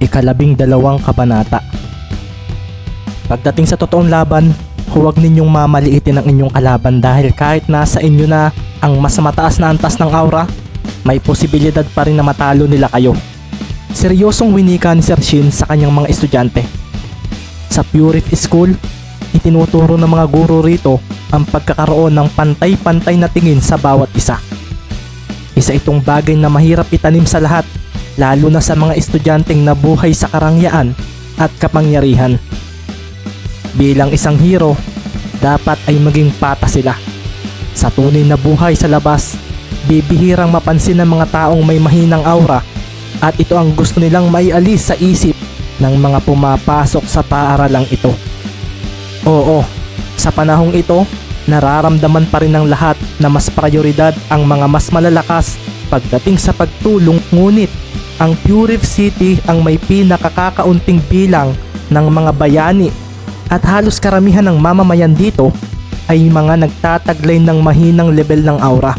Ikalabing-dalawang kabanata. Pagdating sa totoong laban, huwag ninyong mamaliitin ang inyong kalaban dahil kahit nasa inyo na ang mas mataas na antas ng aura, may posibilidad pa rin na matalo nila kayo. Seryosong winika ni Sir Shin sa kanyang mga estudyante. Sa Purif School, itinuturo ng mga guro rito ang pagkakaroon ng pantay-pantay na tingin sa bawat isa. Isa itong bagay na mahirap itanim sa lahat, lalo na sa mga estudyanteng nabuhay sa karangyaan at kapangyarihan. Bilang isang hero, dapat ay maging patas sila. Sa tunay na buhay sa labas, bibihirang mapansin ng mga taong may mahinang aura at ito ang gusto nilang maialis sa isip ng mga pumapasok sa paaralang ito. Oo, sa panahong ito, nararamdaman pa rin ng lahat na mas prioridad ang mga mas malalakas pagdating sa pagtulong, ngunit ang Purif City ang may pinakakakaunting bilang ng mga bayani at halos karamihan ng mamamayan dito ay mga nagtataglay ng mahinang level ng aura.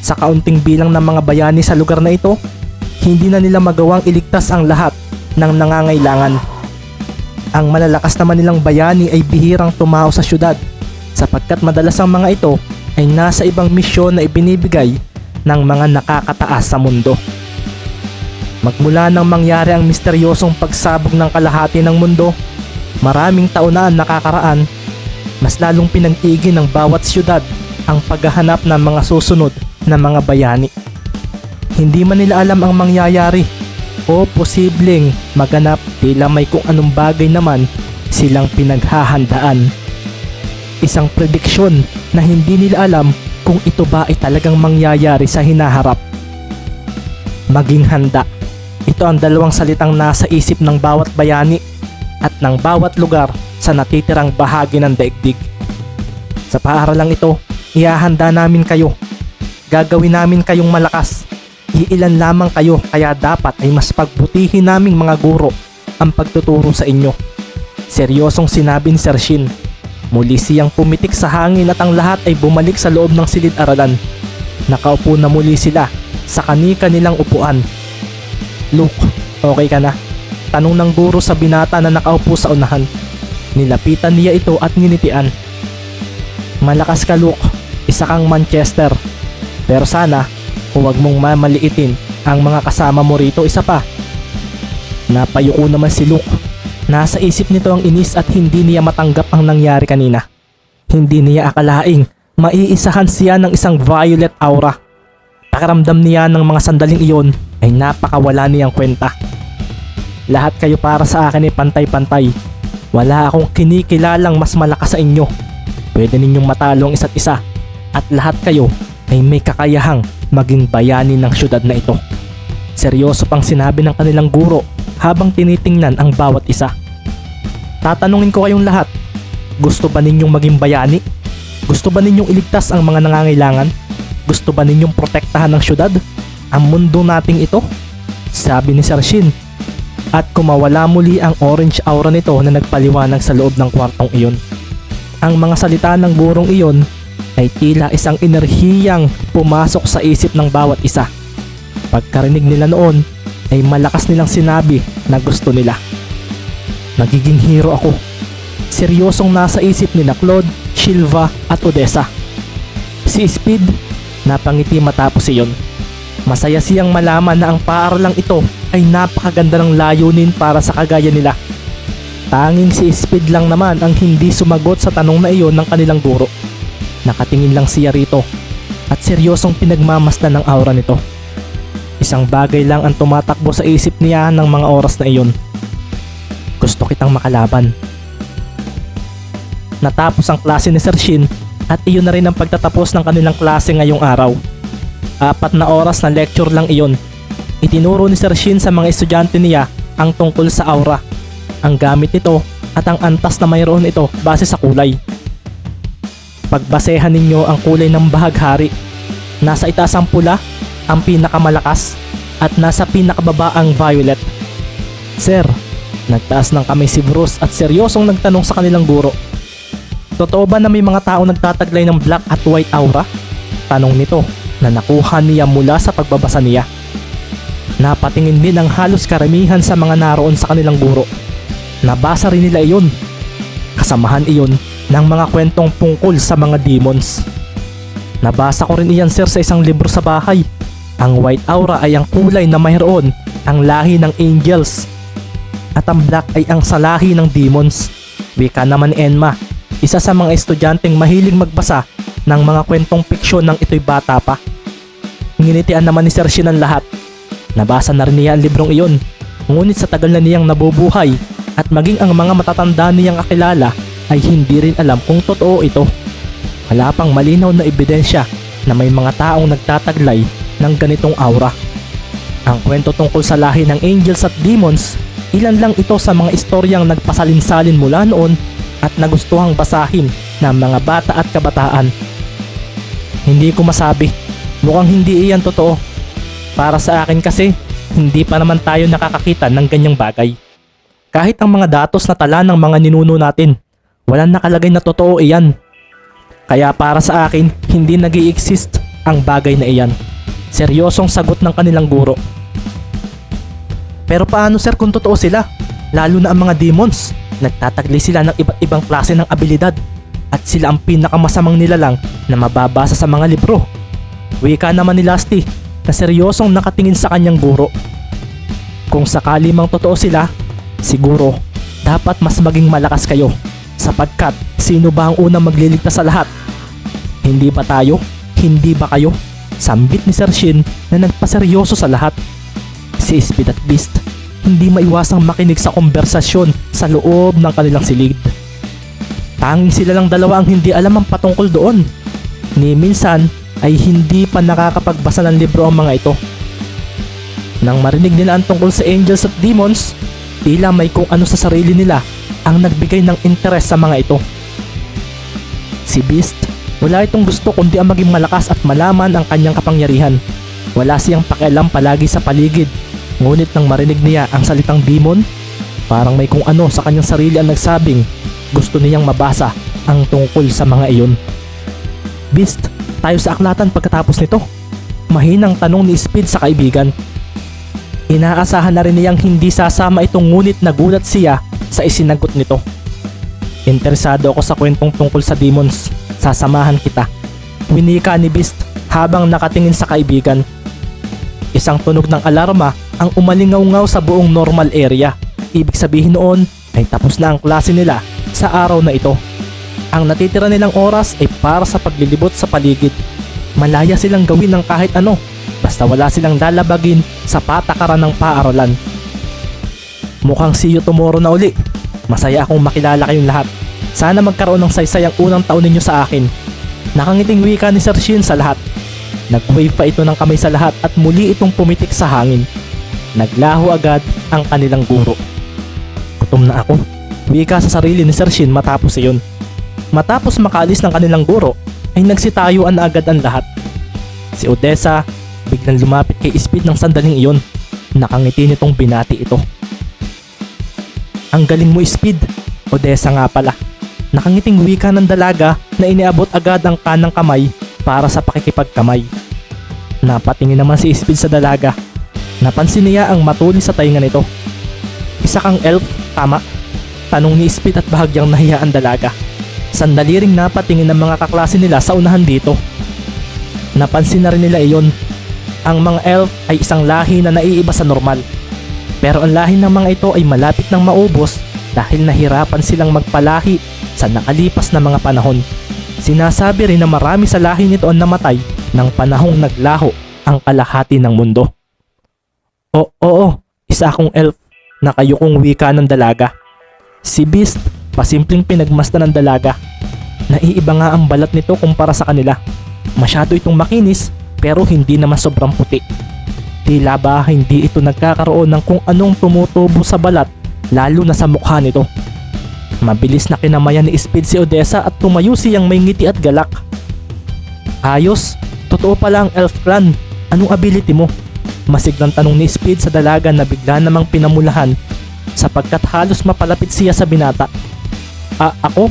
Sa kaunting bilang ng mga bayani sa lugar na ito, hindi na nila magawang iligtas ang lahat ng nangangailangan. Ang malalakas naman nilang bayani ay bihirang tumao sa syudad sapagkat madalas ang mga ito ay nasa ibang misyon na ibinibigay ng mga nakakataas sa mundo. Magmula nang mangyari ang misteryosong pagsabog ng kalahati ng mundo, maraming taon na ang nakakaraan, mas lalong pinag-igin ng bawat syudad ang paghahanap ng mga susunod na mga bayani. Hindi man nila alam ang mangyayari o posibleng maganap, tila may kung anong bagay naman silang pinaghahandaan. Isang prediksyon na hindi nila alam kung ito ba ay talagang mangyayari sa hinaharap. Maging handa. Ito ang dalawang salitang nasa isip ng bawat bayani at ng bawat lugar sa natitirang bahagi ng daigdig. Sa paaralang ito, ihahanda namin kayo. Gagawin namin kayong malakas. Iilan lamang kayo kaya dapat ay mas pagbutihin naming mga guro ang pagtuturo sa inyo. Seryosong sinabi ni Sir Shin. Muli siyang pumitik sa hangin at ang lahat ay bumalik sa loob ng silid-aralan. Nakaupo na muli sila sa kani-kanilang upuan. Luke, okay ka na? Tanong ng guro sa binata na nakaupo sa unahan. Nilapitan niya ito at nginitian. Malakas ka, Luke. Isa kang Manchester. Pero sana, huwag mong mamaliitin ang mga kasama mo rito. Isa pa. Napayuko naman si Luke. Nasa isip nito ang inis at hindi niya matanggap ang nangyari kanina. Hindi niya akalaing maiisahan siya ng isang violet aura. Pakiramdam niya ng mga sandaling iyon ay napakawala niyang kwenta. Lahat kayo para sa akin ay pantay-pantay. Wala akong kinikilalang mas malakas sa inyo. Pwede ninyong matalo ang isa't isa at lahat kayo ay may kakayahang maging bayani ng syudad na ito. Seryoso pang sinabi ng kanilang guro habang tinitingnan ang bawat isa. Tatanungin ko kayong lahat, gusto ba ninyong maging bayani? Gusto ba ninyong iligtas ang mga nangangailangan? Gusto ba ninyong protektahan ng syudad? Ang mundo nating ito? Sabi ni Sir Shin. At kumawala muli ang orange aura nito na nagpaliwanag sa loob ng kwartong iyon. Ang mga salita ng gurong iyon ay tila isang enerhiyang pumasok sa isip ng bawat isa. Pagkarinig nila noon ay malakas nilang sinabi na gusto nila. Nagiging hero ako. Seryosong nasa isip ni Claude, Silva at Odessa. Si Speed napangiti matapos iyon. Masaya siyang malaman na ang paaralang ito ay napakaganda ng layunin para sa kagaya nila. Tanging si Speed lang naman ang hindi sumagot sa tanong na iyon ng kanilang guro. Nakatingin lang siya rito at seryosong pinagmamasdan ng aura nito. Isang bagay lang ang tumatakbo sa isip niya ng mga oras na iyon. Gusto kitang makalaban. Natapos ang klase ni Sir Shin at iyon na rin ang pagtatapos ng kanilang klase ngayong araw. 4 na oras na lecture lang iyon. Itinuro ni Sir Shin sa mga estudyante niya ang tungkol sa aura, ang gamit nito at ang antas na mayroon ito base sa kulay. Pagbasehan ninyo ang kulay ng bahaghari. Nasa itaas ang pula, ang pinakamalakas, at nasa pinakababa ang violet. Sir, nagtaas ng kamay si Bruce at seryosong nagtanong sa kanilang guro. Totoo ba na may mga tao nagtataglay ng black at white aura? Tanong nito na nakuha niya mula sa pagbabasa niya. Napatingin din ang halos karamihan sa mga naroon sa kanilang guro. Nabasa rin nila iyon. Kasamahan iyon ng mga kwentong tungkol sa mga demons. Nabasa ko rin iyan sir sa isang libro sa bahay. Ang white aura ay ang kulay na mayroon ang lahi ng angels. At ang black ay ang salahi ng demons. Wika naman ni Enma, isa sa mga estudyanteng mahilig magbasa ng mga kwentong piksyon ng ito'y bata pa. Nginitian naman ni Sir Shin ang lahat. Nabasa na rin niya ang librong iyon. Ngunit sa tagal na niyang nabubuhay at maging ang mga matatanda niyang kakilala ay hindi rin alam kung totoo ito. Wala pang malinaw na ebidensya na may mga taong nagtataglay ng ganitong aura. Ang kwento tungkol sa lahi ng angels at demons, ilan lang ito sa mga istoryang nagpasalin-salin mula noon at nagustuhang basahin ng mga bata at kabataan. Hindi ko masabi, mukhang hindi iyan totoo. Para sa akin kasi, hindi pa naman tayo nakakakita ng ganyang bagay. Kahit ang mga datos na tala ng mga ninuno natin, walang nakalagay na totoo iyan. Kaya para sa akin, hindi nag-i-exist ang bagay na iyan. Seryosong sagot ng kanilang guro. Pero paano sir kung totoo sila? Lalo na ang mga demons. Nagtataglay sila ng iba't ibang klase ng abilidad. At sila ang pinakamasamang nilalang na mababasa sa mga libro. Wika naman ni Lasty na seryosong nakatingin sa kanyang guro. Kung sakali mang totoo sila, siguro dapat mas maging malakas kayo. Sapagkat sino ba ang unang magliligtas sa lahat? Hindi ba tayo? Hindi ba kayo? Sambit ni Sir Shin na nagpaseryoso sa lahat. Si Speed at Beast hindi maiwasang makinig sa konversasyon sa loob ng kanilang silid. Tanging sila lang dalawa ang hindi alam ang patungkol doon. Ni minsan ay hindi pa nakakapagbasa ng libro ang mga ito. Nang marinig nila ang tungkol sa angels at demons, tila may kung ano sa sarili nila ang nagbigay ng interes sa mga ito. Si Beast, wala itong gusto kundi ang maging malakas at malaman ang kanyang kapangyarihan. Wala siyang pakialam palagi sa paligid. Ngunit nang marinig niya ang salitang demon, parang may kung ano sa kanyang sarili ang nagsabing gusto niyang mabasa ang tungkol sa mga iyon. Beast, tayo sa aklatan pagkatapos nito. Mahinang tanong ni Speed sa kaibigan. Inaasahan na rin niyang hindi sasama itong ngunit nagulat siya sa isinagot nito. Interesado ako sa kwentong tungkol sa demons. Sasamahan kita. Winika ni Beast habang nakatingin sa kaibigan. Isang tunog ng alarma ang umalingaw-ngaw sa buong normal area. Ibig sabihin noon ay tapos na ang klase nila sa araw na ito. Ang natitira nilang oras ay para sa paglilibot sa paligid. Malaya silang gawin ng kahit ano basta wala silang lalabagin sa patakaran ng paaralan. Mukhang see you tomorrow na uli. Masaya akong makilala kayong lahat. Sana magkaroon ng saysay ang unang taon ninyo sa akin. Nakangiting wika ni Sir Shin sa lahat. Nag-wave pa ito ng kamay sa lahat at muli itong pumitik sa hangin. Naglaho agad ang kanilang guro. Gutom na ako. Wika sa sarili ni Sir Shin matapos iyon. Matapos makaalis ng kanilang guro ay nagsitayuan na agad ang lahat. Si Odessa biglang lumapit kay Speed ng sandaling iyon. Nakangiti nitong binati ito. Ang galing mo Speed. Odessa nga pala. Nakangiting wika ng dalaga na iniabot agad ang kanang kamay para sa pakikipagkamay. Napatingin naman si Speed sa dalaga. Napansin niya ang matulis sa tainga nito. Isa kang elf, tama? Tanong ni Speed at bahagyang nahiya ang dalaga. Sandali ring napatingin ng mga kaklase nila sa unahan dito. Napansin na rin nila iyon. Ang mga elf ay isang lahi na naiiba sa normal. Pero ang lahi ng mga ito ay malapit nang maubos dahil nahirapan silang magpalahi sa nakalipas na mga panahon. Sinasabi rin na marami sa lahi nito ang namatay ng panahong naglaho ang kalahati ng mundo. Oo, isa akong elf, nakayukong wika ng dalaga. Si Beast, pasimpleng pinagmasdan ng dalaga. Naiiba nga ang balat nito kumpara sa kanila. Masyado itong makinis pero hindi naman sobrang puti. Tila ba hindi ito nagkakaroon ng kung anong tumutubo sa balat lalo na sa mukha nito. Mabilis na kinamayan ni Speed si Odessa at tumayo siyang may ngiti at galak. Ayos, totoo pala ang elf clan. Anong ability mo? Masiglang tanong ni Speed sa dalaga na bigla namang pinamulahan sapagkat halos mapalapit siya sa binata. Ako?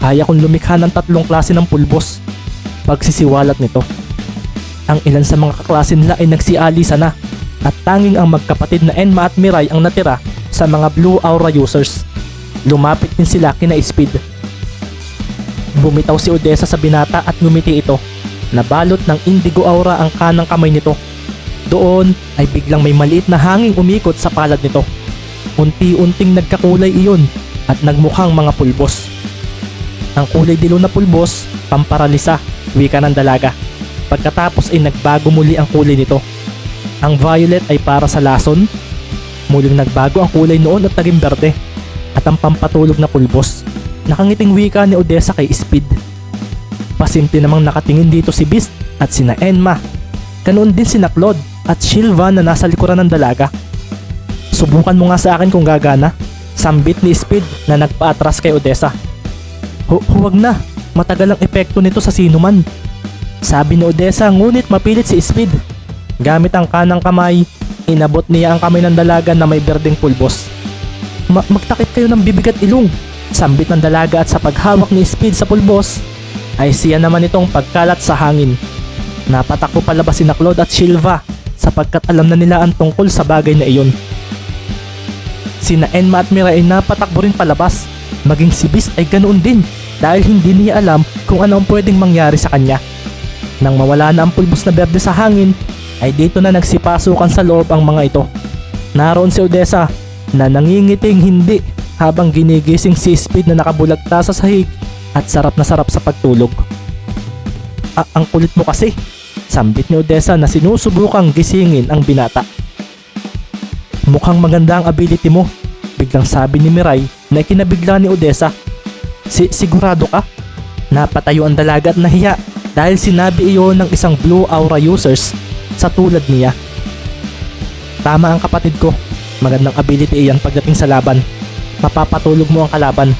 Kaya kong lumikha ng 3 klase ng pulbos. Pagsisiwalat nito. Ang ilan sa mga kaklase nila ay nagsialisa na. at tanging ang magkapatid na Enma at Mirai ang natira sa mga Blue Aura users. Lumapit din sila kina Speed. Bumitaw si Odessa sa binata at ngumiti ito. Nabalot ng indigo aura ang kanang kamay nito. Doon ay biglang may maliit na hanging umikot sa palad nito. Unti-unting nagkakulay iyon at nagmukhang mga pulbos. Ang kulay dilaw na pulbos, pamparalisa, wika ng dalaga. Pagkatapos ay nagbago muli ang kulay nito. Ang violet ay para sa lason. Muling nagbago ang kulay noon at naging berde. At ang pampatulog na pulbos. Nakangiting wika ni Odessa kay Speed. Pasimple namang nakatingin dito si Beast at sina Enma. Ganoon din sina Claude at Silva na nasa likuran ng dalaga. Subukan mo nga sa akin kung gagana. Sambit ni Speed na nagpaatras kay Odessa. Huwag na, matagal ang epekto nito sa sinuman. Sabi ni Odessa ngunit mapilit si Speed. Gamit ang kanang kamay, inabot niya ang kamay ng dalaga na may berdeng pulbos. Magtakip kayo ng bibig at ilong. Sambit ng dalaga at sa paghawak ni Speed sa pulbos, ay siya naman itong pagkalat sa hangin. Napatakbo palabas sina Claude at Silva sapagkat alam na nila ang tungkol sa bagay na iyon. Sina Enma at Mirai ay napatakbo rin palabas. Maging si Beast ay ganoon din dahil hindi niya alam kung ano ang pwedeng mangyari sa kanya. Nang mawala na ang pulbos na berde sa hangin, ay dito na nagsipasukan sa loob ang mga ito. Naroon si Odessa na nangingiting hindi habang ginigising si Speed na nakabulagta sa sahig at sarap na sarap sa pagtulog. Ang kulit mo kasi, sambit ni Odessa na sinusubukang gisingin ang binata. Mukhang maganda ang ability mo, biglang sabi ni Mirai na ikinabigla ni Odessa. Sigurado ka? Napatayo ang dalaga at nahiya dahil sinabi iyon ng isang Blue Aura users sa tulad niya. Tama ang kapatid ko, magandang ability iyan pagdating sa laban. Mapapatulog mo ang kalaban,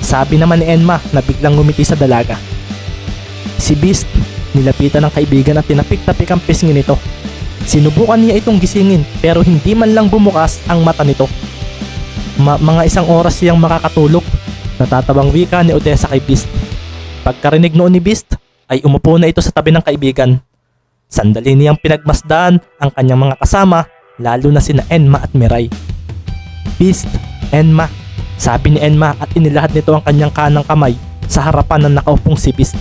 sabi naman ni Enma na biglang ngumiti sa dalaga. Si Beast, nilapitan ng kaibigan at tinapik-tapik ang pisngi nito. Sinubukan niya itong gisingin pero hindi man lang bumukas ang mata nito. Mga isang oras siyang makakatulog, natatabang wika ni Odessa kay Beast. Pagkarinig noon ni Beast, ay umupo na ito sa tabi ng kaibigan. Sandali niyang pinagmasdan ang kanyang mga kasama, lalo na sina Enma at Mirai. Beast, Enma, sabi ni Enma at inilahad nito ang kanyang kanang kamay sa harapan ng nakaupong si Beast.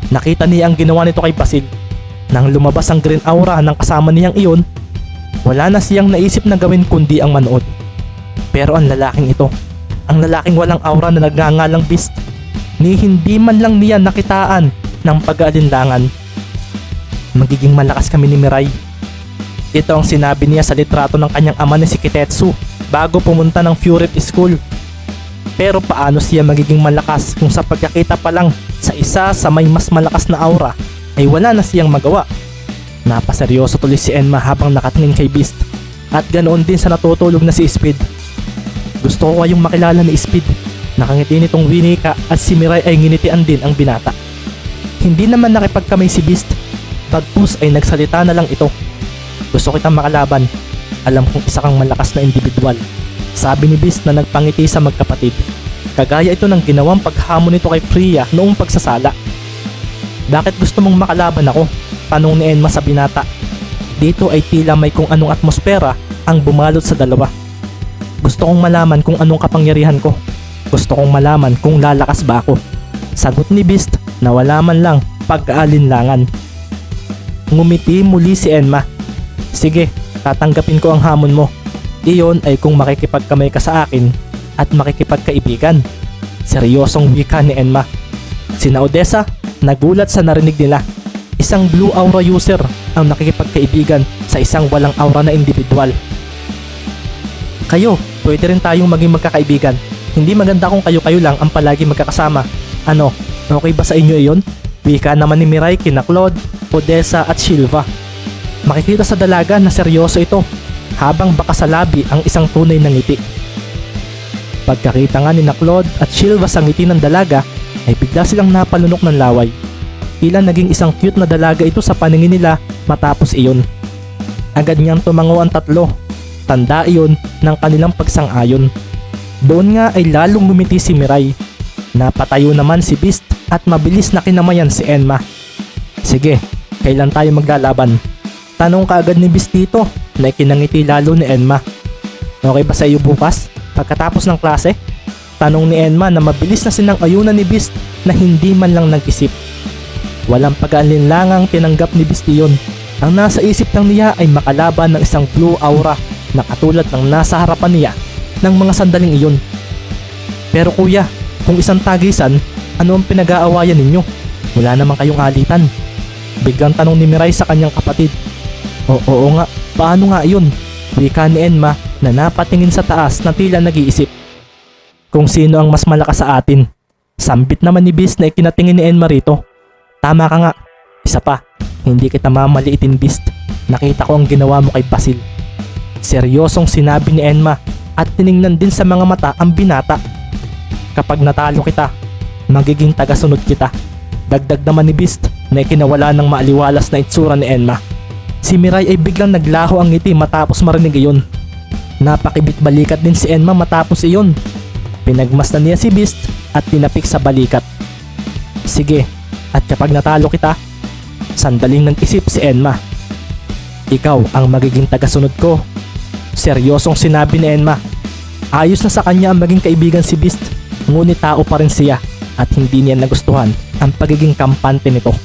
Nakita niya ang ginawa nito kay Basil. Nang lumabas ang green aura ng kasama niyang iyon, wala na siyang naisip na gawin kundi ang manood. Pero ang lalaking ito, ang lalaking walang aura na nagngangalang Beast, ni hindi man lang niya nakitaan ng pag-aalinlangan. Magiging malakas kami ni Mirai. Ito ang sinabi niya sa litrato ng kanyang ama na si Kitetsu bago pumunta ng Fury School. Pero paano siya magiging malakas kung sa pagkakita pa lang sa isa sa may mas malakas na aura ay wala na siyang magawa? Napaseryoso tuloy si Enma habang nakatingin kay Beast at ganoon din sa natutulog na si Speed. Gusto ko kayong makilala ni Speed. Nakangiti nitong winika at si Mirai ay nginitian din ang binata. Hindi naman nakipagkamay si Beast, bagkus ay nagsalita na lang ito. Gusto kitang makalaban. Alam kong isa kang malakas na individual, sabi ni Beast na nagpangiti sa magkapatid. Kagaya ito ng ginawang paghamon nito kay Priya noong pagsasala. Bakit gusto mong makalaban ako? Tanong ni Enma sa binata. Dito ay tila may kung anong atmosfera ang bumalot sa dalawa. Gusto kong malaman kung anong kapangyarihan ko. Gusto kong malaman kung lalakas ba ako. Sagot ni Beast na wala man lang pag-aalinlangan. Ngumiti muli si Enma. Sige, tatanggapin ko ang hamon mo. Iyon ay kung makikipagkamay ka sa akin at makikipagkaibigan. Seryosong wika ni Enma. Sina Odessa nagulat sa narinig nila. Isang Blue Aura user ang nakikipagkaibigan sa isang walang aura na individual. Kayo, pwede rin tayong maging magkakaibigan. Hindi maganda kung kayo-kayo lang ang palagi magkakasama. Ano, okay ba sa inyo iyon? Wika naman ni Mirai kina Claude, Odessa at Silva. Makikita sa dalaga na seryoso ito habang baka sa labi ang isang tunay na ngiti. Pagkakita nga ni Claude at Silva sa ngiti ng dalaga ay bigla silang napalunok ng laway. Tila naging isang cute na dalaga ito sa paningin nila matapos iyon. Agad niyang tumango ang tatlo. Tanda iyon ng kanilang pagsang-ayon. Doon nga ay lalong ngumiti si Mirai. Napatayo naman si Beast at mabilis na kinamayan si Enma. Sige, kailan tayo maglalaban? Tanong kaagad ni Beast dito na ikinangiti lalo ni Enma. Okay ba sa iyo bukas? Pagkatapos ng klase? Tanong ni Enma na mabilis na sinang-ayunan ni Beast na hindi man lang nag-isip. Walang pag-aalinlangang tinanggap ni Beast iyon. Ang nasa isip lang niya ay makalaban ng isang blue aura na katulad ng nasa harapan niya ng mga sandaling iyon. Pero kuya, kung isang tagisan, ano ang pinag-aawayan ninyo? Wala naman kayong alitan. Biglang tanong ni Mirai sa kanyang kapatid. Oo nga, paano nga iyon? Wika ni Enma na napatingin sa taas na tila nag-iisip. Kung sino ang mas malakas sa atin. Sambit naman ni Beast na ikinatingin ni Enma rito. Tama ka nga. Isa pa, hindi kita mamaliitin Beast. Nakita ko ang ginawa mo kay Basil. Seryosong sinabi ni Enma at tiningnan din sa mga mata ang binata. Kapag natalo kita, magiging tagasunod kita. Dagdag naman ni Beast na ikinawala ng maaliwalas na itsura ni Enma. Si Mirai ay biglang naglaho ang ngiti matapos marinig iyon. Napakibit balikat din si Enma matapos iyon. Pinagmasdan niya si Beast at tinapik sa balikat. Sige, at kapag natalo kita, sandaling nag-isip si Enma. Ikaw ang magiging tagasunod ko. Seryosong sinabi ni Enma. Ayos na sa kanya ang maging kaibigan si Beast, ngunit tao pa rin siya at hindi niya nagustuhan ang pagiging kampante nito.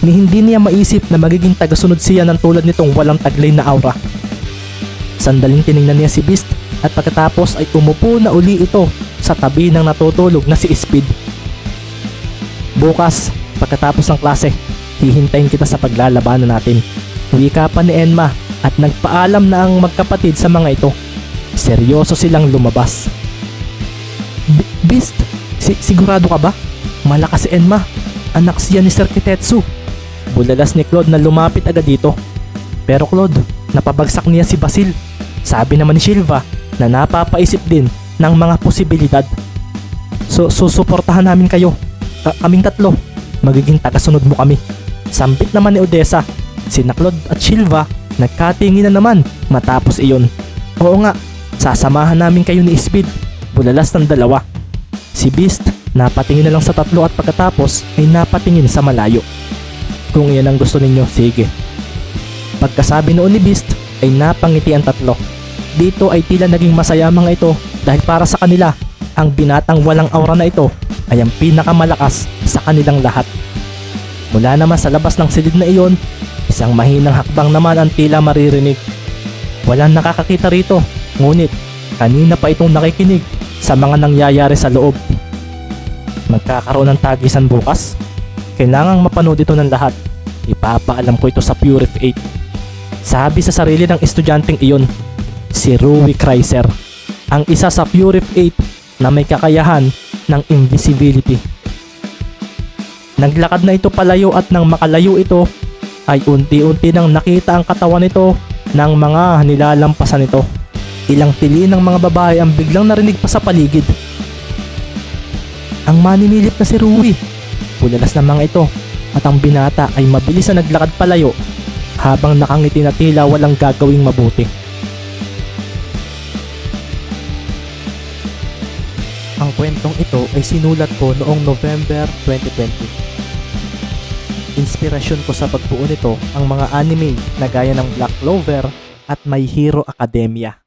Ni hindi niya maisip na magiging tagasunod siya ng tulad nitong walang taglay na aura. Sandaling tiningnan niya si Beast at pagkatapos ay umupo na uli ito sa tabi ng natutulog na si Speed. Bukas, pagkatapos ng klase, hihintayin kita sa paglalabanan natin. Wika pa ni Enma at nagpaalam na ang magkapatid sa mga ito. Seryoso silang lumabas. Beast, sigurado ka ba? Malakas si Enma. Anak siya ni Sir Kitetsu. Bulalas ni Claude na lumapit agad dito. Pero Claude, napabagsak niya si Basil. Sabi naman ni Silva na napapaisip din ng mga posibilidad. Susuportahan namin kayo. Kaming tatlo. Magiging tagasunod mo kami. Sambit naman ni Odessa. Sina Claude at Silva nagkatingin na naman matapos iyon. Oo nga, sasamahan namin kayo ni Speed. Bulalas ng dalawa. Si Beast napatingin na lang sa tatlo at pagkatapos ay napatingin sa malayo. Kung iyan ang gusto ninyo, sige. Pagkasabi noon ni Beast ay napangiti ang tatlo. Dito ay tila naging masaya mga ito dahil para sa kanila, ang binatang walang aura na ito ay ang pinakamalakas sa kanilang lahat. Mula naman sa labas ng silid na iyon, isang mahinang hakbang naman ang tila maririnig. Walang nakakakita rito, ngunit kanina pa itong nakikinig sa mga nangyayari sa loob. Magkakaroon ng tagisan bukas? Kailangang mapanood ito ng lahat. Ipapaalam ko ito sa Purif 8. Sabi sa sarili ng estudyanteng iyon, si Rui Kreiser, ang isa sa Purif 8 na may kakayahan ng invisibility. Naglakad na ito palayo at nang makalayo ito, ay unti-unti nang nakita ang katawan nito ng mga nilalampasan nito. Ilang tili ng mga babae ang biglang narinig pa sa paligid. Ang maninilip na si Rui. Bulalas ng mga ito at ang binata ay mabilis na naglakad palayo habang nakangiti na tila walang gagawing mabuti. Ang kwentong ito ay sinulat ko noong November 2020. Inspirasyon ko sa pagbuo nito ang mga anime na gaya ng Black Clover at My Hero Academia.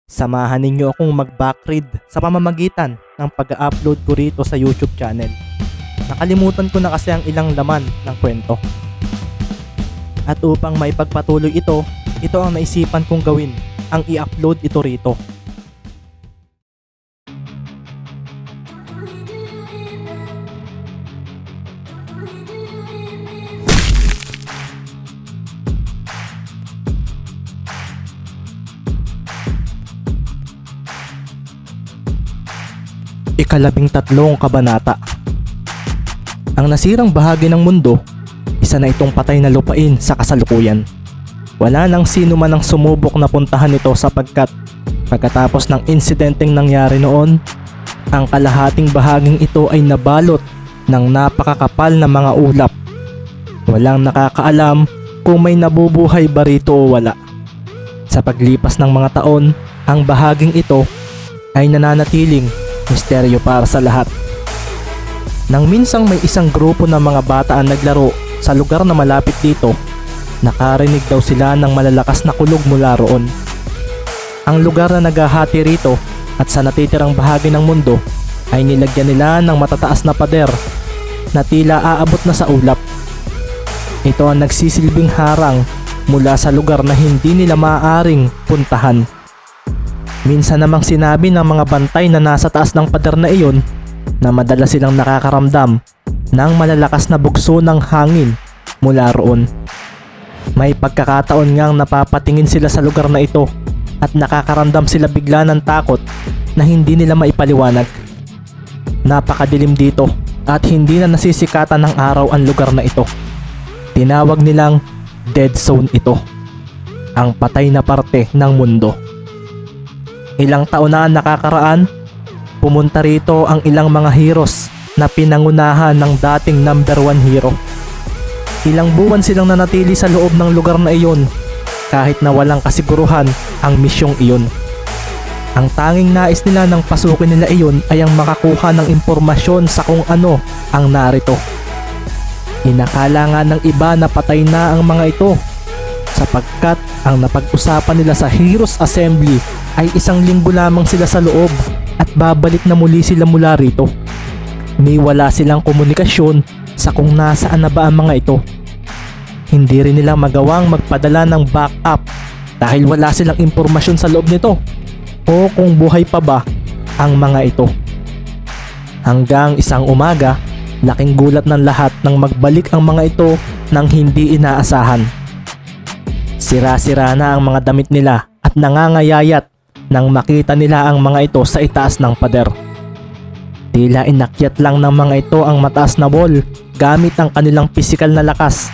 Samahan ninyo akong mag-backread sa pamamagitan ng pag-upload ko rito sa YouTube channel. Nakalimutan ko na kasi ang ilang laman ng kwento. At upang maipagpatuloy ito ang naisipan kong gawin, ang i-upload ito rito. Ika-13 kabanata. Ang nasirang bahagi ng mundo, isa na itong patay na lupain sa kasalukuyan. Wala nang sino man ang sumubok na puntahan ito sapagkat pagkatapos ng insidenteng nangyari noon, ang kalahating bahaging ito ay nabalot ng napakakapal na mga ulap. Walang nakakaalam kung may nabubuhay ba rito o wala. Sa paglipas ng mga taon, ang bahaging ito ay nananatiling misteryo para sa lahat. Nang minsang may isang grupo ng mga bata ang naglaro sa lugar na malapit dito, Nakarinig daw sila ng malalakas na kulog mula roon. Ang lugar na naghahati rito at sa natitirang bahagi ng mundo ay nilagyan nila ng matataas na pader na tila aabot na sa ulap. Ito ang nagsisilbing harang mula sa lugar na hindi nila maaaring puntahan. Minsan namang sinabi ng mga bantay na nasa taas ng pader na iyon na madalas silang nakakaramdam ng malalakas na bugso ng hangin mula roon. May pagkakataon ngang napapatingin sila sa lugar na ito at nakakaramdam sila bigla ng takot na hindi nila maipaliwanag. Napakadilim dito at hindi na nasisikatan ng araw ang lugar na ito. Tinawag nilang dead zone ito, ang patay na parte ng mundo. Ilang taon na nakakaraan, pumunta rito ang ilang mga heroes na pinangunahan ng dating number 1 hero. Ilang buwan silang nanatili sa loob ng lugar na iyon kahit na walang kasiguruhan ang misyong iyon. Ang tanging nais nila nang pasukin nila iyon ay ang makakuha ng impormasyon sa kung ano ang narito. Inakala nga ng iba na patay na ang mga ito sapagkat ang napag-usapan nila sa Heroes Assembly ay 1 linggo lamang sila sa loob at babalik na muli sila mula rito. May wala silang komunikasyon sa kung nasaan na ba ang mga ito. Hindi rin nila magawang magpadala ng backup dahil wala silang impormasyon sa loob nito o kung buhay pa ba ang mga ito. Hanggang isang umaga, laking gulat ng lahat nang magbalik ang mga ito nang hindi inaasahan. Sira-sira na ang mga damit nila at nangangayayat nang makita nila ang mga ito sa itaas ng pader. Tila inakyat lang ng mga ito ang mataas na wall gamit ang kanilang pisikal na lakas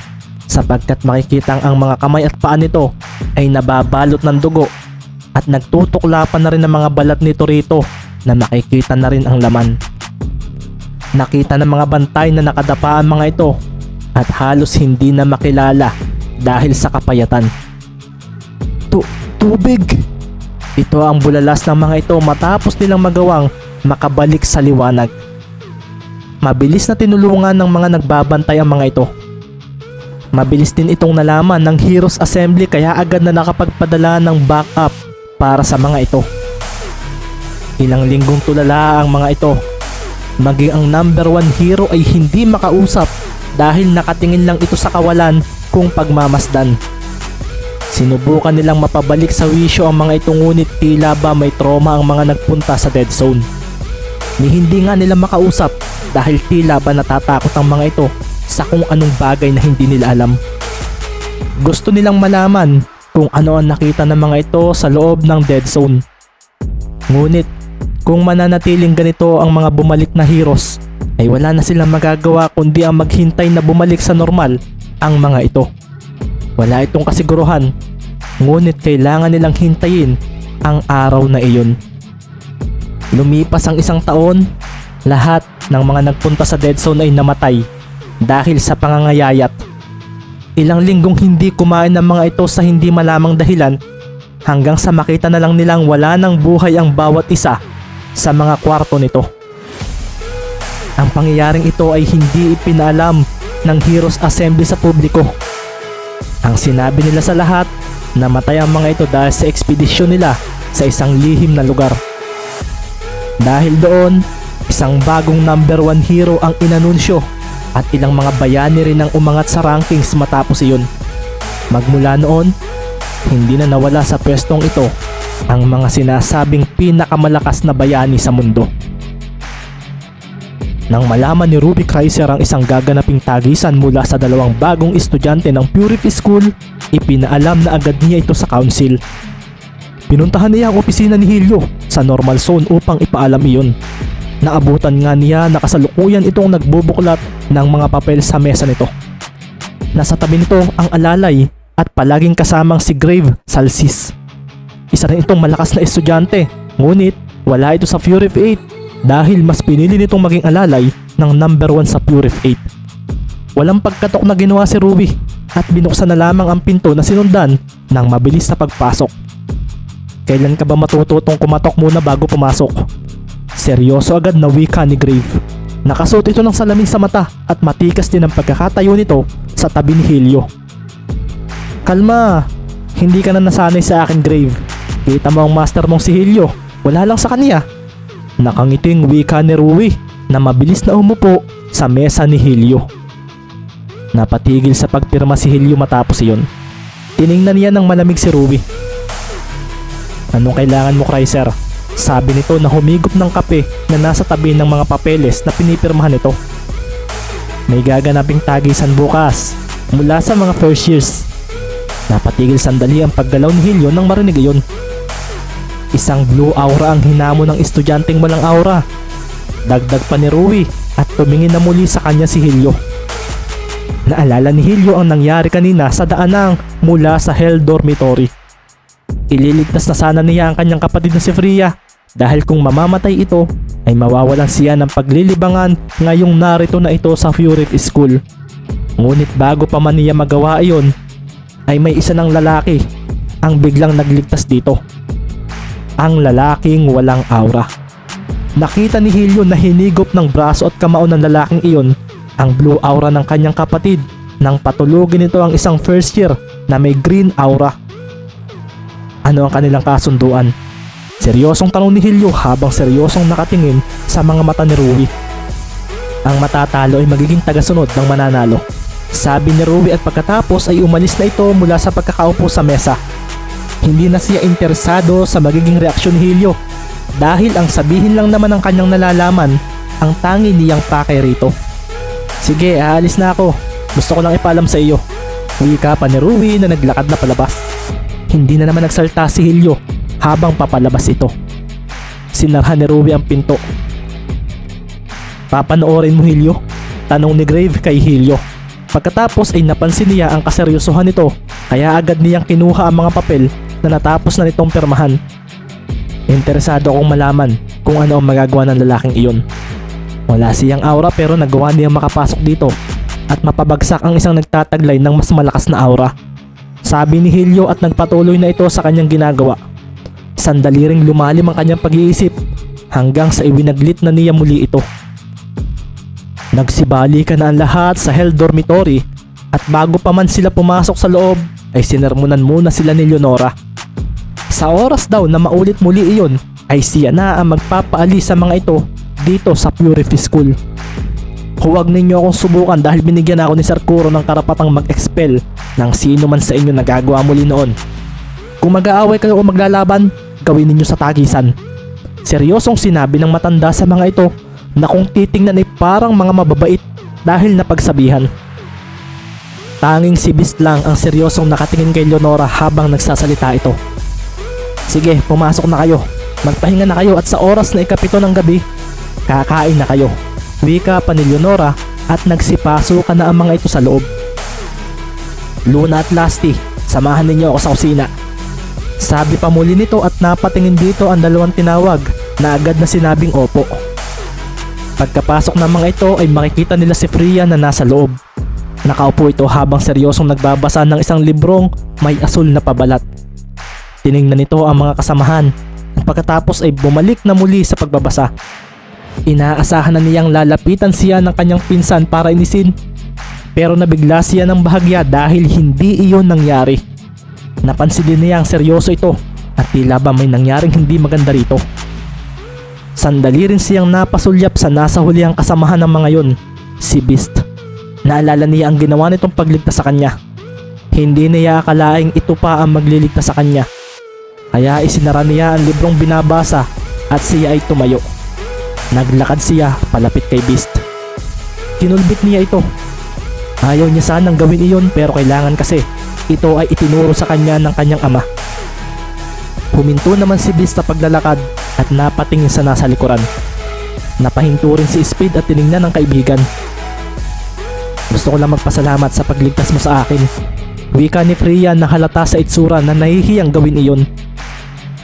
sapagkat makikitang ang mga kamay at paa nito ay nababalot ng dugo at nagtutuklapan na rin ang mga balat nito rito na makikita na rin ang laman. Nakita ng mga bantay na nakadapa ang mga ito at halos hindi na makilala dahil sa kapayatan. Tubig! Ito ang bulalas ng mga ito matapos nilang magawang makabalik sa liwanag. Mabilis na tinulungan ng mga nagbabantay ang mga ito. Mabilis din itong nalaman ng Heroes Assembly kaya agad na nakapagpadala ng backup para sa mga ito. Ilang linggong tulala ang mga ito. Maging ang number 1 hero ay hindi makausap dahil nakatingin lang ito sa kawalan kung pagmamasdan. Sinubukan nilang mapabalik sa wisyo ang mga ito ngunit tila ba may trauma ang mga nagpunta sa dead zone. Ni hindi nga nila makausap dahil tila ba natatakot ang mga ito sa kung anong bagay na hindi nila alam. Gusto nilang malaman kung ano ang nakita ng mga ito sa loob ng dead zone. Ngunit kung mananatiling ganito ang mga bumalik na heroes ay wala na silang magagawa kundi ang maghintay na bumalik sa normal ang mga ito. Wala itong kasiguruhan, ngunit kailangan nilang hintayin ang araw na iyon. Lumipas ang 1 taon, lahat ng mga nagpunta sa dead zone ay namatay dahil sa pangangayayat. Ilang linggong hindi kumain ng mga ito sa hindi malamang dahilan hanggang sa makita na lang nilang wala ng buhay ang bawat isa sa mga kwarto nito. Ang pangyayaring ito ay hindi ipinaalam ng Heroes Assembly sa publiko. Ang sinabi nila sa lahat, namatay ang mga ito dahil sa ekspedisyon nila sa isang lihim na lugar. Dahil doon, isang bagong number 1 hero ang inanunsyo at ilang mga bayani rin ang umangat sa rankings matapos iyon. Magmula noon, hindi na nawala sa pwestong ito ang mga sinasabing pinakamalakas na bayani sa mundo. Nang malaman ni Ruby Kaiser ang isang gaganaping tagisan mula sa 2 bagong estudyante ng Purity School, ipinaalam na agad niya ito sa council. Pinuntahan niya ang opisina ni Helio sa normal zone upang ipaalam iyon. Naabutan nga niya na kasalukuyan itong nagbubuklat ng mga papel sa mesa nito. Nasa tabi nito ang alalay at palaging kasamang si Grave Salsis. Isa rin itong malakas na estudyante, ngunit wala ito sa Fury of 8 dahil mas pinili nitong maging alalay ng number 1 sa Pure F8. Walang pagkatok na ginawa si Ruby at binuksan na lamang ang pinto na sinundan ng mabilis na pagpasok. Kailan ka ba matututong kumatok muna bago pumasok? Seryoso agad na wika ni Grave. Nakasuot ito ng salamin sa mata at matikas din ang pagkakatayo nito sa tabi ni Helio. Kalma, hindi ka na nasanay sa akin, Grave. Kita mo ang master mong si Helio, wala lang sa kanya. Nakangiting wika ni Rui na mabilis na umupo sa mesa ni Helio. Napatigil sa pagpirma si Helio matapos iyon. Tiningnan niya ng malamig si Rui. Anong kailangan mo, Kreiser? Sabi nito na humigop ng kape na nasa tabi ng mga papeles na pinipirmahan nito. May gaganaping tagisan bukas mula sa mga first years. Napatigil sandali ang paggalaw ni Helio nang marinig iyon. Isang blue aura ang hinamo ng estudyanteng walang aura. Dagdag pa ni Rui at tumingin na muli sa kanya si Helio. Naalala ni Helio ang nangyari kanina sa daanang mula sa Hell Dormitory. Ililigtas na sana niya ang kanyang kapatid na si Freya dahil kung mamamatay ito ay mawawalan siya ng paglilibangan ngayong narito na ito sa Fury School. Ngunit bago pa man niya magawa iyon ay may isa ng lalaki ang biglang nagligtas dito. Ang lalaking walang aura. Nakita ni Helio na hinigop ng braso at kamao ng lalaking iyon ang blue aura ng kanyang kapatid nang patulugin nito ang isang first year na may green aura. Ano ang kanilang kasunduan? Seryosong tanong ni Helio habang seryosong nakatingin sa mga mata ni Rui. Ang matatalo ay magiging tagasunod ng mananalo, sabi ni Rui at pagkatapos ay umalis na ito mula sa pagkakaupo sa mesa. Hindi na siya interesado sa magiging reaksyon ni Helio dahil ang sabihin lang naman ng kanyang nalalaman ang tangi niyang pakay rito. Sige, aalis na ako. Gusto ko lang ipaalam sa iyo. Wika pa ni Rui na naglakad na palabas. Hindi na naman nagsalta si Helio habang papalabas ito. Sinarhan ni Rui ang pinto. Papanoorin mo, Helio? Tanong ni Grave kay Helio. Pagkatapos ay napansin niya ang kaseryosohan nito kaya agad niyang kinuha ang mga papel na natapos na nitong pirmahan. Interesado akong malaman kung ano ang magagawa ng lalaking iyon. Wala siyang aura pero nagawa niyang makapasok dito at mapabagsak ang isang nagtataglay ng mas malakas na aura. Sabi ni Helio at nagpatuloy na ito sa kanyang ginagawa. Sandali ring lumalim ang kanyang pag-iisip hanggang sa iwinaglit na niya muli ito. Nagsibali ka na ang lahat sa Hell Dormitory at bago pa man sila pumasok sa loob ay sinermonan muna sila ni Leonora. Sa oras daw na maulit muli iyon ay siya na ang magpapaalis sa mga ito dito sa Purify School. Huwag ninyo akong subukan dahil binigyan ako ni Sir Kuro ng karapatang mag-expel ng sino man sa inyo na gagawa muli noon. Kung mag-aaway kayo o maglalaban, gawin ninyo sa tagisan. Seryosong sinabi ng matanda sa mga ito na kung titingnan ay parang mga mababait dahil napagsabihan. Tanging si Beast lang ang seryosong nakatingin kay Leonora habang nagsasalita ito. Sige, pumasok na kayo. Magpahinga na kayo at sa oras na 7 ng gabi, kakain na kayo. Wika pa ni Leonora at nagsipasok na ang mga ito sa loob. Luna at Lasty, samahan ninyo ako sa kusina. Sabi pa muli nito at napatingin dito ang dalawang tinawag na agad na sinabing opo. Pagkapasok ng mga ito ay makikita nila si Freya na nasa loob. Nakaupo ito habang seryosong nagbabasa ng isang librong may asul na pabalat. Tiningnan nito ang mga kasamahan at pagkatapos ay bumalik na muli sa pagbabasa. Inaasahan na niyang lalapitan siya ng kanyang pinsan para inisin, pero nabigla siya ng bahagya dahil hindi iyon nangyari. Napansin din niya ang seryoso ito at tila ba may nangyaring hindi maganda rito. Sandali rin siyang napasulyap sa nasa hulihang kasamahan ng mga yon, si Beast. Naalala niya ang ginawa nitong pagligtas sa kanya. Hindi niya akalaing ito pa ang magliligtas sa kanya. Kaya isinara niya ang librong binabasa at siya ay tumayo. Naglakad siya palapit kay Beast. Kinulbit niya ito. Ayaw niya sanang gawin iyon pero kailangan kasi ito ay itinuro sa kanya ng kanyang ama. Huminto naman si Beast sa paglalakad at napatingin sa nasa likuran. Napahinto rin si Speed at tiningnan ng kaibigan. Gusto ko lang magpasalamat sa pagligtas mo sa akin. Wika ni Freya na halata sa itsura na nahihiyang gawin iyon.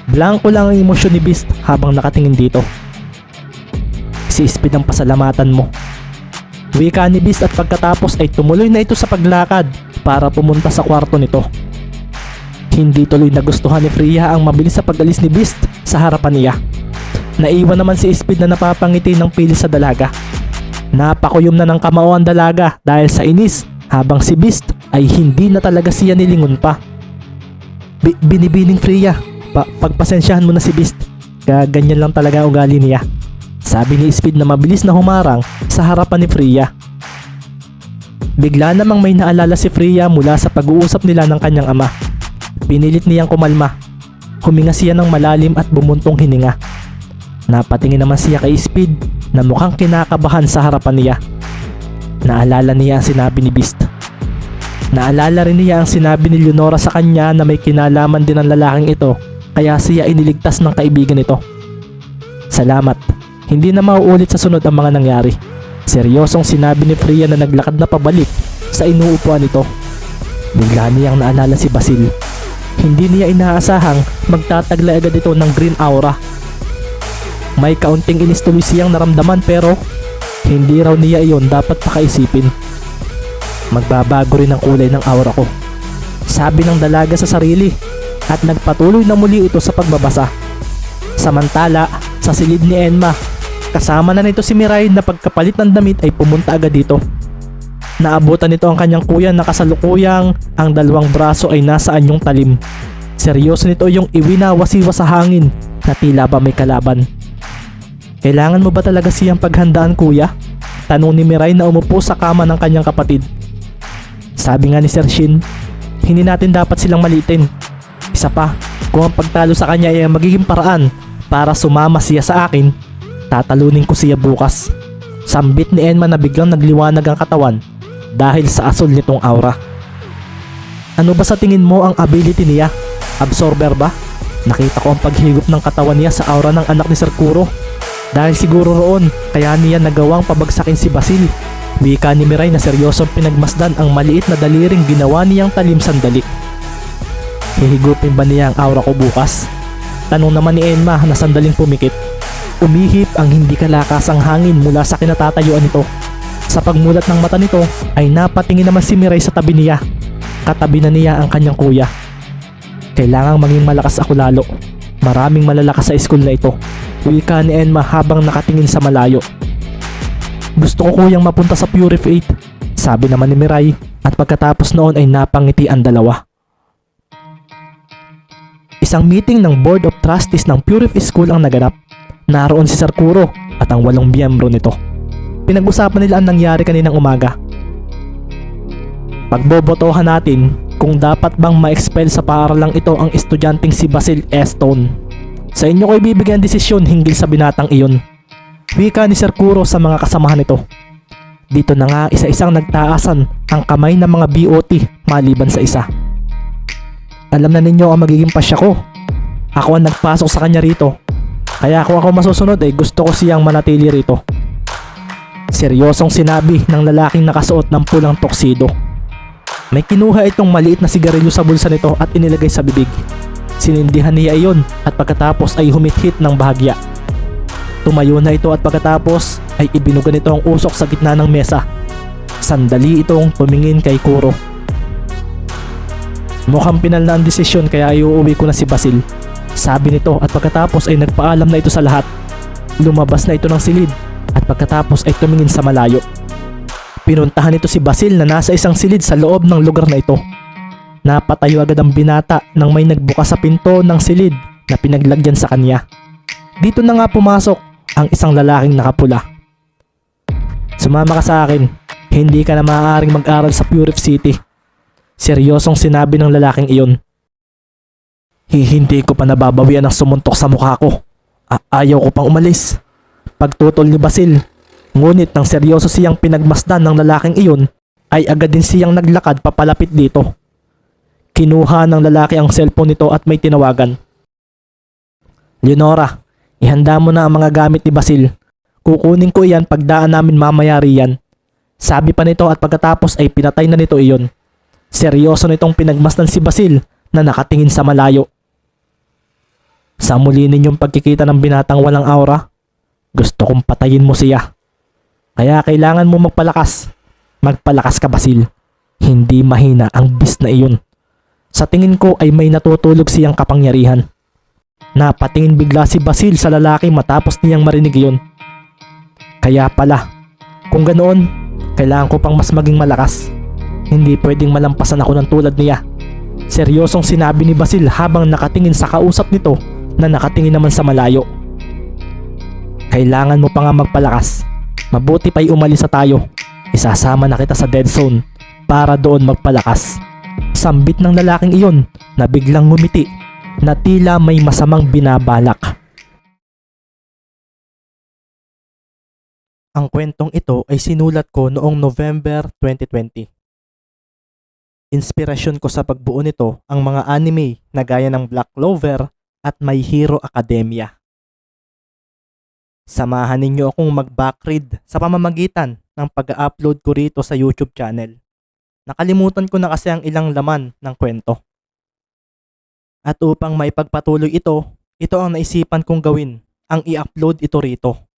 Blanko lang ang emosyon ni Beast habang nakatingin dito. Si Speed ang pasalamatan mo. Wika ni Beast at pagkatapos ay tumuloy na ito sa paglakad para pumunta sa kwarto nito. Hindi tuloy nagustuhan ni Freya ang mabilis sa pag-alis ni Beast sa harapan niya. Naiwan naman si Speed na napapangiti ng pilis sa dalaga. Napakuyom na ng kamao ang dalaga dahil sa inis habang si Beast ay hindi na talaga siya nilingon pa. Binibining Freya, pagpasensyahan mo na si Beast. Ganyan lang talaga ang ugali niya. Sabi ni Speed na mabilis na humarang sa harapan ni Freya. Bigla namang may naalala si Freya mula sa pag-uusap nila ng kanyang ama. Pinilit niyang kumalma. Huminga siya ng malalim at bumuntong hininga. Napatingin naman siya kay Speed na mukhang kinakabahan sa harapan niya. Naalala niya ang sinabi ni Beast. Naalala rin niya ang sinabi ni Leonora sa kanya na may kinalaman din ang lalaking ito, kaya siya iniligtas ng kaibigan nito. Salamat. Hindi na mauulit sa sunod ang mga nangyari. Seryosong sinabi ni Freya na naglakad na pabalik sa inuupuan nito. Bigla niyang naalala si Basil. Hindi niya inaasahang magtataglay agad ito ng green aura. May kaunting inis tuloy siyang naramdaman pero hindi raw niya iyon dapat pakaisipin. Magbabago rin ang kulay ng aura ko, sabi ng dalaga sa sarili at nagpatuloy na muli ito sa pagbabasa. Samantala, sa silid ni Enma, kasama na nito si Mirai na pagkapalit ng damit ay pumunta agad dito. Naabutan nito ang kanyang kuya na kasalukuyang ang dalawang braso ay nasa anyong talim. Seryoso nito yung iwinawasiwa sa hangin na tila ba may kalaban. Kailangan mo ba talaga siyang paghandaan, kuya? Tanong ni Mirai na umupo sa kama ng kanyang kapatid. Sabi nga ni Sir Shin, hindi natin dapat silang maliitin. Isa pa, kung ang pagtalo sa kanya ay magiging paraan para sumama siya sa akin, tatalunin ko siya bukas. Sambit ni Enma na biglang nagliwanag ang katawan dahil sa asul nitong aura. Ano ba sa tingin mo ang ability niya? Absorber ba? Nakita ko ang paghigop ng katawan niya sa aura ng anak ni Sir Kuro. Dahil siguro roon, kaya niya nagawang pabagsakin si Basil. Wika ni Mirai na seryosong pinagmasdan ang maliit na daliring ginawa niyang talim sandali. Hihigupin ba niya ang aura ko bukas? Tanong naman ni Enma na sandaling pumikit. Umihip ang hindi kalakasang hangin mula sa kinatatayuan nito. Sa pagmulat ng mata nito ay napatingin naman si Mirai sa tabi niya. Katabi na niya ang kanyang kuya. Kailangang maging malakas ako lalo. Maraming malalakas sa school na ito. Wika ni Enma habang nakatingin sa malayo. Gusto ko kuyang mapunta sa Purify 8, sabi naman ni Mirai at pagkatapos noon ay napangiti ang dalawa. Isang meeting ng Board of Trustees ng Purify School ang naganap. Naroon si Sir Kuro at ang 8 miyembro nito. Pinag-usapan nila ang nangyari kaninang umaga. Pagbobotohan natin kung dapat bang ma-expel sa paaralang ito ang estudyanteng si Basil Stone. Sa inyo ko ibibigay ang desisyon hinggil sa binatang iyon. Wika ni Sir Kuro sa mga kasamahan nito. Dito na nga isa-isang nagtaasan ang kamay ng mga BOT maliban sa isa. Alam na ninyo ang magiging pasya ko. Ako ang nagpasok sa kanya rito. Kaya kung ako masusunod ay gusto ko siyang manatili rito. Seryosong sinabi ng lalaking nakasuot ng pulang tuxedo. May kinuha itong maliit na sigarilyo sa bulsa nito at inilagay sa bibig. Sinindihan niya iyon at pagkatapos ay humithit ng bahagya. Tumayo na ito at pagkatapos ay ibinugan nito ang usok sa gitna ng mesa. Sandali itong tumingin kay Kuro. Mukhang pinal na ang desisyon kaya iuuwi ko na si Basil, sabi nito at pagkatapos ay nagpaalam na ito sa lahat. Lumabas na ito ng silid at pagkatapos ay tumingin sa malayo. Pinuntahan nito si Basil na nasa isang silid sa loob ng lugar na ito. Napatayo agad ang binata nang may nagbukas sa pinto ng silid na pinaglagyan sa kanya. Dito na nga pumasok ang isang lalaking nakapula. Sumama ka sa akin. Hindi ka na maaaring mag-aral sa Purify City. Seryosong sinabi ng lalaking iyon. Hindi ko pa nababawian ang sumuntok sa mukha ko. Ayaw ko pang umalis. Pagtutol ni Basil. Ngunit nang seryoso siyang pinagmasdan ng lalaking iyon, ay agad din siyang naglakad papalapit dito. Kinuha ng lalaki ang cellphone nito at may tinawagan. Leonora, ihanda mo na ang mga gamit ni Basil. Kukunin ko iyan pagdaan namin mamaya riyan. Sabi pa nito at pagkatapos ay pinatay na nito iyon. Seryoso nitong pinagmasdan si Basil na nakatingin sa malayo. Sa muli ninyong pagkikita ng binatang walang aura, gusto kong patayin mo siya. Kaya kailangan mo magpalakas. Magpalakas ka, Basil. Hindi mahina ang beast na iyon. Sa tingin ko ay may natutulog siyang kapangyarihan. Napatingin bigla si Basil sa lalaki matapos niyang marinig iyon. Kaya pala, kung ganoon, kailangan ko pang mas maging malakas. Hindi pwedeng malampasan ako ng tulad niya. Seryosong sinabi ni Basil habang nakatingin sa kausap nito na nakatingin naman sa malayo. Kailangan mo pa nga magpalakas. Mabuti pa'y umalis na tayo. Isasama na kita sa dead zone para doon magpalakas. Sambit ng lalaking iyon na biglang ngumiti na tila may masamang binabalak. Ang kwentong ito ay sinulat ko noong November 2020. Inspirasyon ko sa pagbuo nito ang mga anime na gaya ng Black Clover at My Hero Academia. Samahan ninyo akong mag-backread sa pamamagitan ng pag-upload ko rito sa YouTube channel. Nakalimutan ko na kasi ang ilang laman ng kwento. At upang maipagpatuloy ito ang naisipan kong gawin, ang i-upload ito rito.